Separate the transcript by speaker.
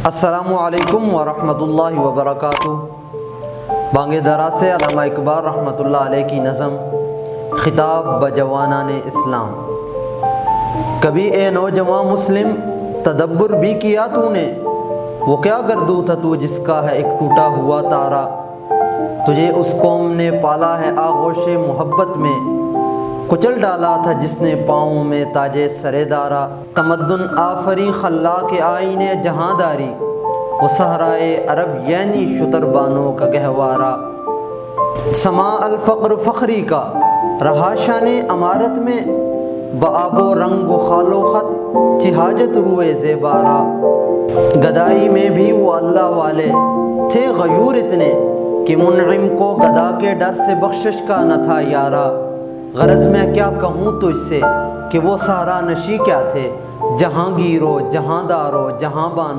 Speaker 1: السلام علیکم ورحمۃ اللہ وبرکاتہ۔ بانگ درا سے علامہ اقبال رحمۃ اللہ علیہ کی نظم خطاب بجوانان اسلام۔ کبھی اے نوجوان مسلم تدبر بھی کیا تو نے، وہ کیا گردو تھا تو جس کا ہے ایک ٹوٹا ہوا تارا۔ تجھے اس قوم نے پالا ہے آغوش محبت میں، کچل ڈالا تھا جس نے پاؤں میں تاجے سرے دارا۔ تمدن آفری خلاق آئین جہاں داری، وہ صحرائے عرب یعنی شتر بانوں کا گہوارہ۔ سما الفقر فخری کا رہا شان امارت میں، بآب و رنگ و خال و خط چہاجت روئے زیبارہ۔ گدائی میں بھی وہ اللہ والے تھے غیور اتنے، کہ منعم کو گدا کے ڈر سے بخشش کا نہ تھا یارا۔ غرض میں کیا کہوں تجھ سے کہ وہ صحرا نشی کیا تھے، جہاں گیرو جہاں دارو جہاں بانو